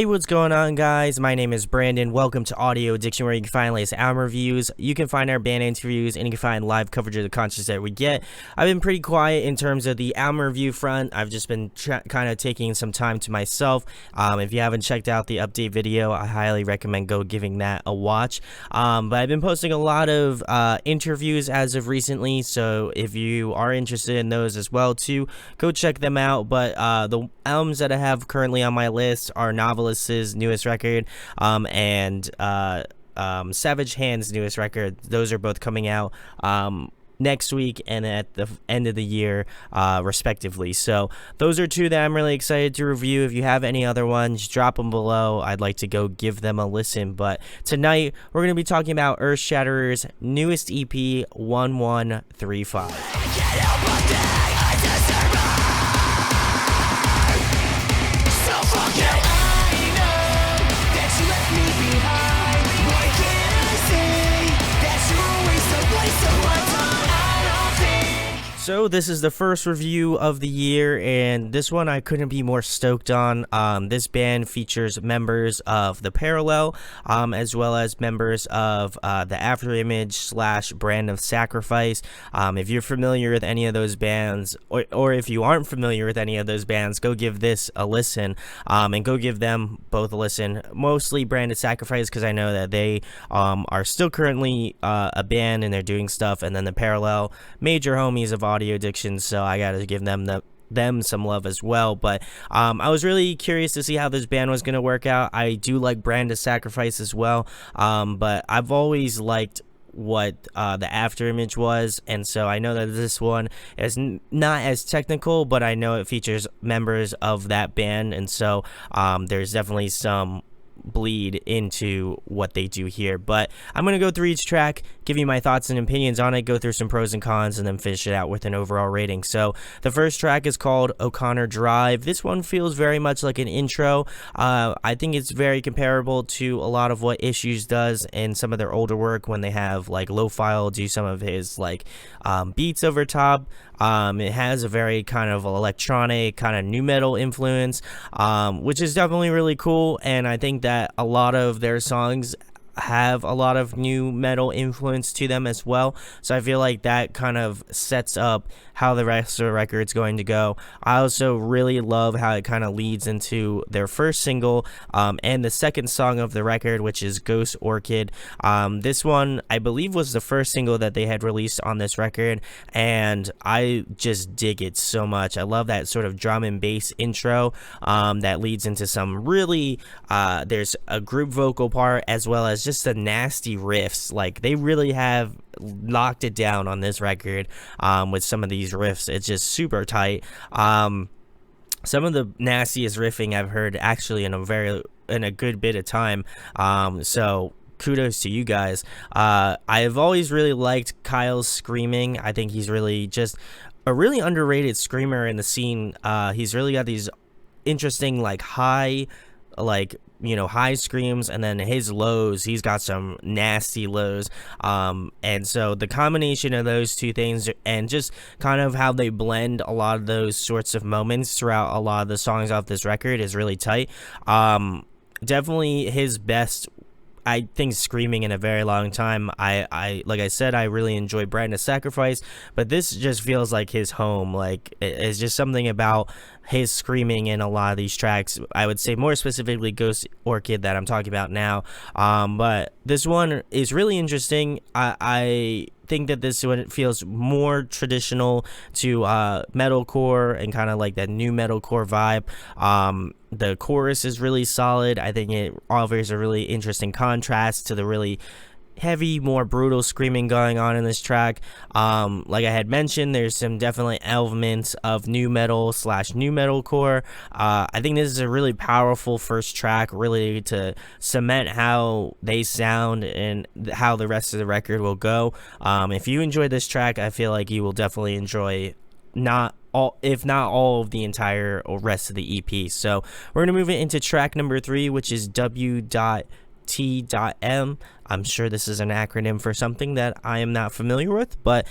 Hey, what's going on, guys? My name is Brandon. Welcome to Audio Addiction, where you can find latest album reviews, you can find our band interviews, and you can find live coverage of the concerts that we get. I've been pretty quiet in terms of the album review front. I've just been kind of taking some time to myself. If you haven't checked out the update video, I highly recommend go giving that a watch. But I've been posting a lot of interviews as of recently, so if you are interested in those as well too, go check them out. But the albums that I have currently on my list are Novelist's newest record and Savage Hand's newest record. Those are both coming out next week and at the end of the year respectively. So those are two that I'm really excited to review. If you have any other ones, drop them below. I'd like to go give them a listen. But tonight we're going to be talking about Earthshatter's newest EP, 1135. So this is the first review of the year, and this one I couldn't be more stoked on. This band features members of The Parallel, as well as members of the Afterimage / Brand of Sacrifice. If you're familiar with any of those bands, or if you aren't familiar with any of those bands, go give this a listen, and go give them both a listen. Mostly Brand of Sacrifice, because I know that they are still currently a band and they're doing stuff, and then The Parallel, major homies of Audio Addiction, so I gotta give them some love as well. But I was really curious to see how this band was gonna work out. I do like Brand of Sacrifice as well, but I've always liked what the Afterimage was, and so I know that this one is not as technical, but I know it features members of that band, and so there's definitely some bleed into what they do here. But I'm going to go through each track, give you my thoughts and opinions on it, go through some pros and cons, and then finish it out with an overall rating. So the first track is called O'Connor Drive. This one feels very much like an intro. I think it's very comparable to a lot of what Issues does in some of their older work, when they have like Lo-File do some of his like beats over top. It has a very kind of electronic, kind of nu metal influence, which is definitely really cool, and I think that a lot of their songs have a lot of nu metal influence to them as well, so I feel like that kind of sets up how the rest of the record's going to go. I also really love how it kind of leads into their first single and the second song of the record, which is Ghost Orchid. This one, I believe, was the first single that they had released on this record, and I just dig it so much. I love that sort of drum and bass intro that leads into some really there's a group vocal part, as well as just the nasty riffs. Like, they really have locked it down on this record with some of these riffs. It's just super tight. Some of the nastiest riffing I've heard actually in a good bit of time. So kudos to you guys. I've always really liked Kyle's screaming. I think he's really just a really underrated screamer in the scene. He's really got these interesting high screams, and then his lows, he's got some nasty lows, and so the combination of those two things, and just kind of how they blend a lot of those sorts of moments throughout a lot of the songs off this record, is really tight. Definitely his best, I think, screaming in a very long time. I like I said, I really enjoy Brand of Sacrifice, but this just feels like his home. Like, it's just something about his screaming in a lot of these tracks. I would say more specifically Ghost Orchid that I'm talking about now. But this one is really interesting. I think that this one feels more traditional to metalcore, and kind of like that new metalcore vibe. The chorus is really solid. I think it offers a really interesting contrast to the really heavy, more brutal screaming going on in this track. Like I had mentioned, there's some definitely elements of nu metal / new metalcore. I think this is a really powerful first track, really to cement how they sound and how the rest of the record will go. If you enjoy this track, I feel like you will definitely enjoy if not all of the entire or rest of the EP. So we're gonna move it into track number 3, which is w.t.m. I'm sure this is an acronym for something that I am not familiar with, but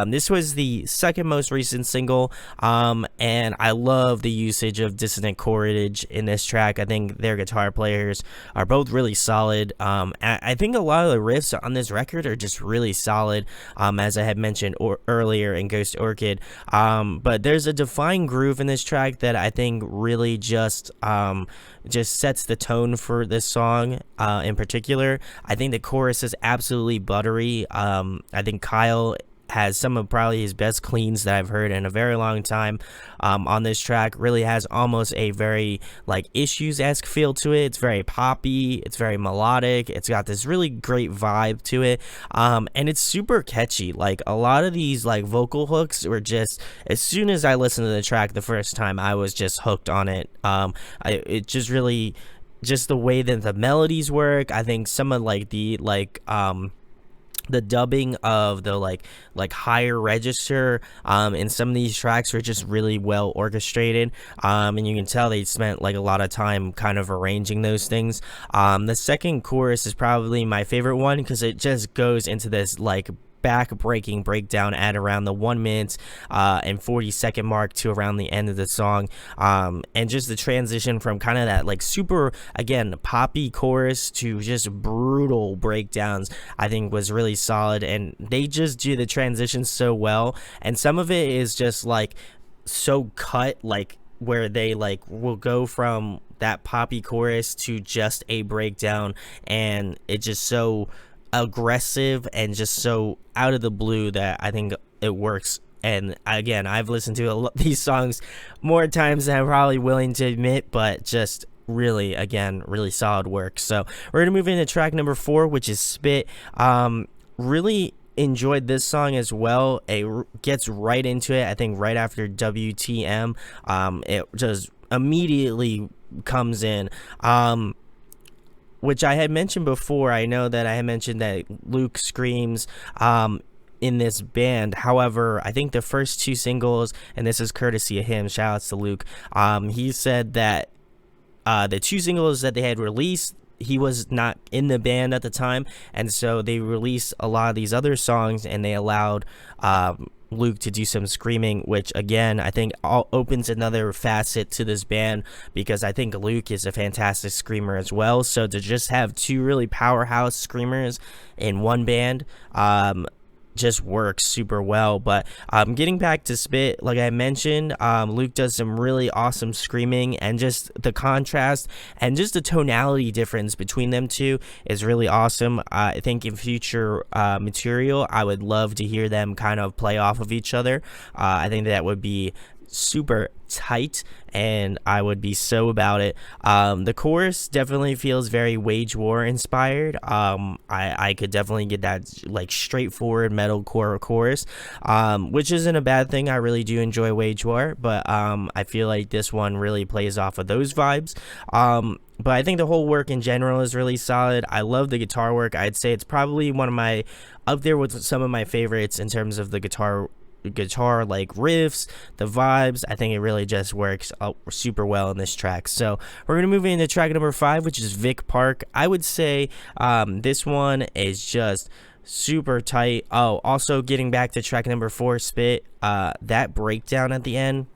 this was the second most recent single, and I love the usage of dissonant chordage in this track. I think their guitar players are both really solid. I think a lot of the riffs on this record are just really solid, as I had mentioned earlier in Ghost Orchid. But there's a defined groove in this track that I think really just sets the tone for this song in particular. I think the chorus is absolutely buttery. I think Kyle has some of probably his best cleans that I've heard in a very long time on this track. Really has almost a very like Issues-esque feel to it. It's very poppy, it's very melodic, it's got this really great vibe to it, and it's super catchy. Like a lot of these like vocal hooks were just, as soon as I listened to the track the first time, I was just hooked on it. It just really, just the way that the melodies work. I think some of like the dubbing of the like higher register in some of these tracks were just really well orchestrated, and you can tell they spent like a lot of time kind of arranging those things. The second chorus is probably my favorite one because it just goes into this like back-breaking breakdown at around the 1 minute and 40-second mark to around the end of the song, and just the transition from kind of that like super, again, poppy chorus to just brutal breakdowns, I think was really solid. And they just do the transition so well, and some of it is just like so cut, like where they like will go from that poppy chorus to just a breakdown, and it just so aggressive and just so out of the blue that I think it works. And again, I've listened to these songs more times than I'm probably willing to admit, but just really, again, really solid work. So we're gonna move into track number 4, which is Spit. Really enjoyed this song as well. It gets right into it, I think right after w.t.m. It just immediately comes in, which I had mentioned before. I know that I had mentioned that Luke screams in this band. However, I think the first 2 singles, and this is courtesy of him, shout outs to Luke, he said that the 2 singles that they had released, he was not in the band at the time, and so they released a lot of these other songs, and they allowed Luke to do some screaming, which again I think opens another facet to this band, because I think Luke is a fantastic screamer as well. So to just have 2 really powerhouse screamers in one band just works super well. But getting back to Spit, like I mentioned, Luke does some really awesome screaming, and just the contrast and just the tonality difference between them two is really awesome. I think in future material, I would love to hear them kind of play off of each other. I think that would be super tight, and I would be so about it. The chorus definitely feels very Wage War inspired. I could definitely get that like straightforward metalcore chorus, which isn't a bad thing. I really do enjoy Wage War, but I feel like this one really plays off of those vibes. But I think the whole work in general is really solid. I love the guitar work. I'd say it's probably one of my, up there with some of my favorites in terms of the guitar like riffs, the vibes. I think it really just works super well in this track. So we're gonna move into track number 5, which is Vic Park. I would say this one is just super tight. Oh, also getting back to track number 4, Spit, that breakdown at the end,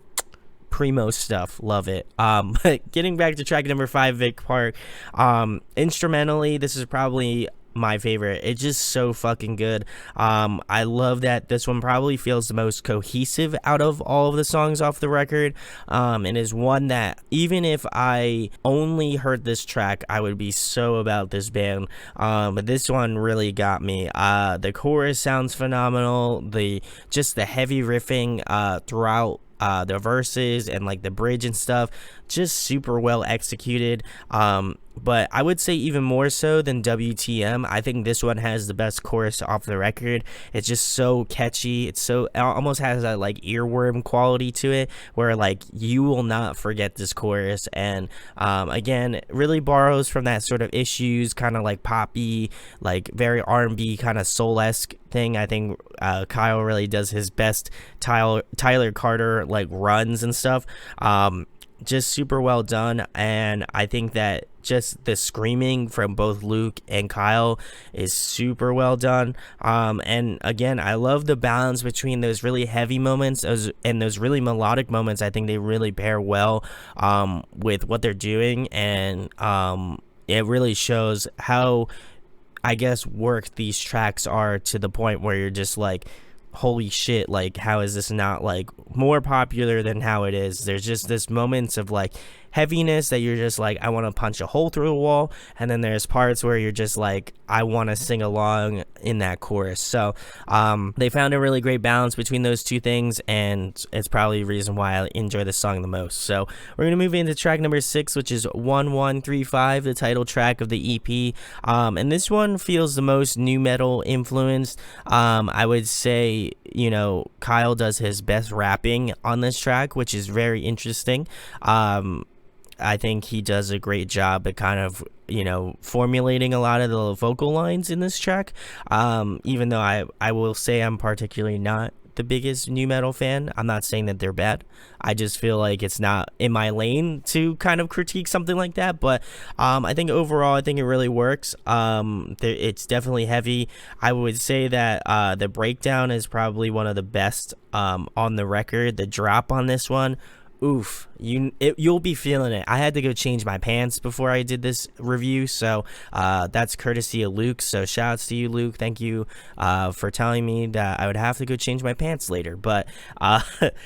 primo stuff, love it. But getting back to track number 5, Vic Park, instrumentally, this is probably my favorite. It's just so fucking good. I love that this one probably feels the most cohesive out of all of the songs off the record, and is one that even if I only heard this track, I would be so about this band. But this one really got me. The chorus sounds phenomenal. The heavy riffing throughout the verses and like the bridge and stuff, just super well executed. But I would say even more so than w.t.m, I think this one has the best chorus off the record. It's just so catchy. It almost has a like earworm quality to it, where like you will not forget this chorus. And again, really borrows from that sort of Issues kind of like poppy, like very R&B kind of soul-esque thing. I think Kyle really does his best Tyler Carter like runs and stuff. just super well done, and I think that just the screaming from both Luke and Kyle is super well done. And again, I love the balance between those really heavy moments and those really melodic moments. I think they really pair well with what they're doing, and it really shows how, I guess, work these tracks are, to the point where you're just like, holy shit, like, how is this not like more popular than how it is? There's just this moments of like heaviness that you're just like, I want to punch a hole through a wall, and then there's parts where you're just like, I want to sing along in that chorus. So they found a really great balance between those two things, and it's probably the reason why I enjoy this song the most. So we're gonna move into track number 6, which is 1135, the title track of the EP. And this one feels the most nu metal influenced. I would say, you know, Kyle does his best rapping on this track, which is very interesting. I think he does a great job at kind of, you know, formulating a lot of the vocal lines in this track. Even though I will say I'm particularly not the biggest nu metal fan. I'm not saying that they're bad. I just feel like it's not in my lane to kind of critique something like that. But I think overall, I think it really works. It's definitely heavy. I would say that the breakdown is probably one of the best on the record. The drop on this one, oof, you'll be feeling it. I had to go change my pants before I did this review, so that's courtesy of Luke. So shout outs to you, Luke. Thank you for telling me that I would have to go change my pants later, but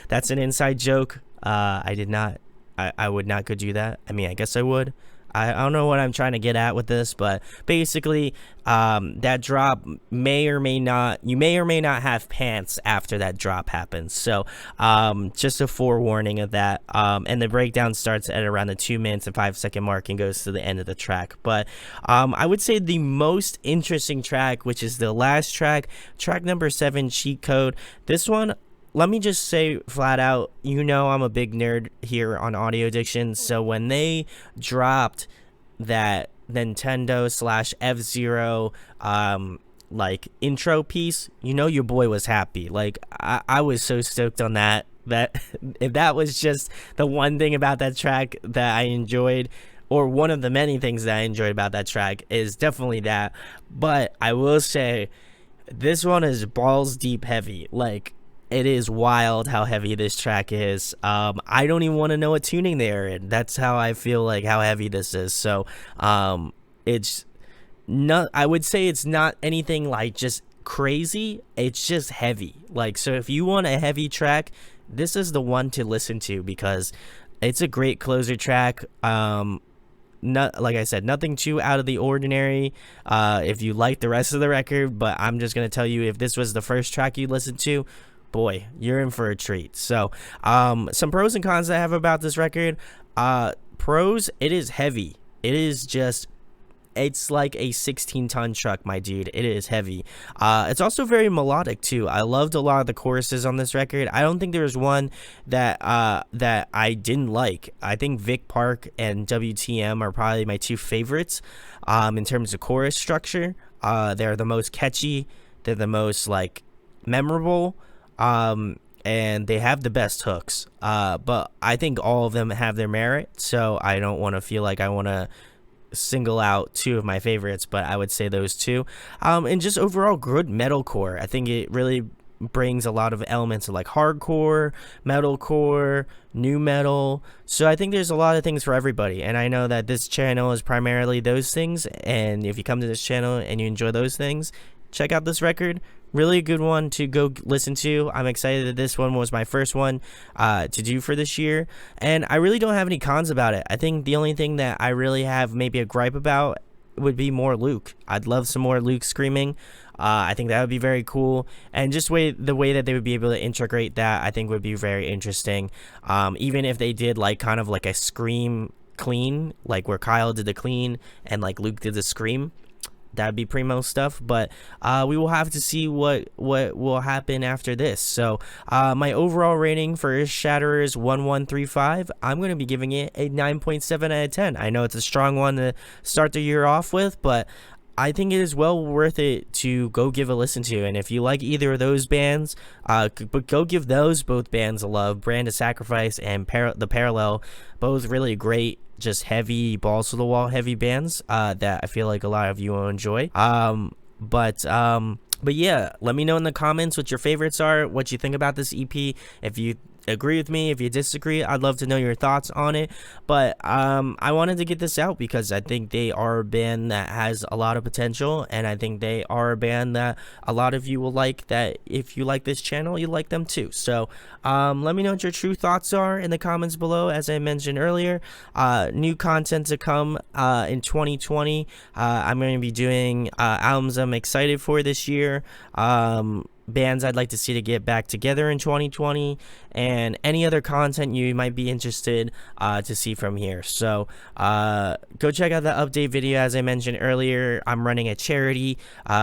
that's an inside joke. I did not, I would not go do that. I mean, I guess I would. I don't know what I'm trying to get at with this, but basically, that drop may or may not have pants after that drop happens. So, just a forewarning of that. And the breakdown starts at around the 2 minutes and 5 second mark and goes to the end of the track. But, I would say the most interesting track, which is the last track, track number 7, Cheat Code. This one, let me just say flat out, you know, I'm a big nerd here on Audio Addiction, so when they dropped that Nintendo / F-Zero like intro piece, you know, your boy was happy. Like, I was so stoked on that if that was just the one thing about that track that I enjoyed, or one of the many things that I enjoyed about that track, is definitely that. But I will say, this one is balls deep heavy. Like, it is wild how heavy this track is. I don't even want to know what tuning they are in. That's how I feel like how heavy this is. So it's not, I would say it's not anything like just crazy. It's just heavy. Like, so if you want a heavy track, this is the one to listen to, because it's a great closer track. Not, like I said, nothing too out of the ordinary if you like the rest of the record, but I'm just going to tell you, if this was the first track you listened to, boy, you're in for a treat. So some pros and cons I have about this record. Pros, it is heavy. It is just, it's like a 16-ton truck, my dude. It is heavy. It's also very melodic too. I loved a lot of the choruses on this record. I don't think there was one that I didn't like. I think Vic Park and w.t.m are probably my two favorites in terms of chorus structure. They're the most catchy. They're the most like memorable. And they have the best hooks, but I think all of them have their merit, so I don't want to feel like I want to single out two of my favorites, but I would say those two. And just overall good metalcore. I think it really brings a lot of elements of like hardcore, metalcore, nu metal. So I think there's a lot of things for everybody, and I know that this channel is primarily those things, and if you come to this channel and you enjoy those things, check out this record. Really a good one to go listen to. I'm excited that this one was my first one to do for this year, and I really don't have any cons about it. I think the only thing that I really have maybe a gripe about would be more Luke. I'd love some more Luke screaming. I think that would be very cool, and just the way that they would be able to integrate that, I think would be very interesting. Even if they did like kind of like a scream clean, like where Kyle did the clean and like Luke did the scream, that'd be primo stuff. But we will have to see what will happen after this. So my overall rating for Earthshatter is 1135. I'm going to be giving it a 9.7 out of 10. I know it's a strong one to start the year off with, but I think it is well worth it to go give a listen to. And if you like either of those bands, but go give those both bands a love. Brand of Sacrifice and The Parallel, both really great, just heavy, balls to the wall heavy bands that I feel like a lot of you will enjoy. But yeah, let me know in the comments what your favorites are, what you think about this EP. If you agree with me, if you disagree, I'd love to know your thoughts on it. But I wanted to get this out because I think they are a band that has a lot of potential, and I think they are a band that a lot of you will like, that if you like this channel, you like them too. So let me know what your true thoughts are in the comments below. As I mentioned earlier, new content to come in 2020. I'm going to be doing albums I'm excited for this year, bands I'd like to see to get back together in 2020, and any other content you might be interested to see from here. So go check out the update video. As I mentioned earlier, I'm running a charity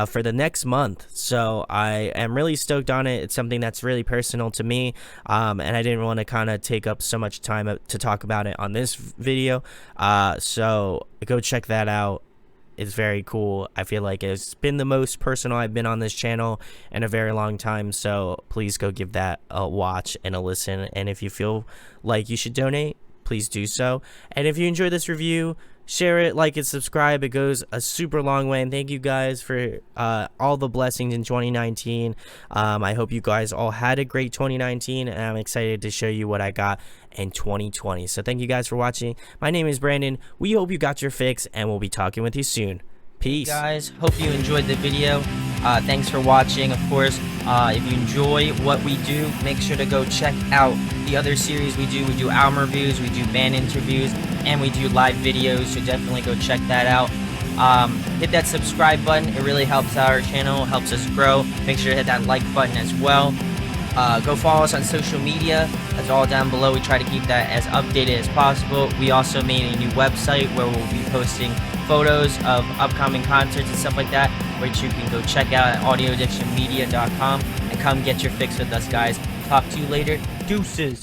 for the next month, so I am really stoked on it. It's something that's really personal to me, and I didn't want to kind of take up so much time to talk about it on this video, so go check that out. It's very cool. I feel like it's been the most personal I've been on this channel in a very long time, so please go give that a watch and a listen. And if you feel like you should donate, please do so. And if you enjoyed this review, share it, like it, subscribe. It goes a super long way. And thank you guys for all the blessings in 2019. I hope you guys all had a great 2019, and I'm excited to show you what I got in 2020. So thank you guys for watching. My name is Brandon. We hope you got your fix, and we'll be talking with you soon. Peace. Hey guys, hope you enjoyed the video. Thanks for watching. Of course, if you enjoy what we do, make sure to go check out the other series we do. We do album reviews, we do band interviews, and we do live videos, so definitely go check that out. Hit that subscribe button. It really helps out our channel, helps us grow. Make sure to hit that like button as well. Go follow us on social media. That's all down below. We try to keep that as updated as possible. We also made a new website where we'll be posting photos of upcoming concerts and stuff like that, which you can go check out at audioaddictionmedia.com, and come get your fix with us, guys. Talk to you later. Deuces.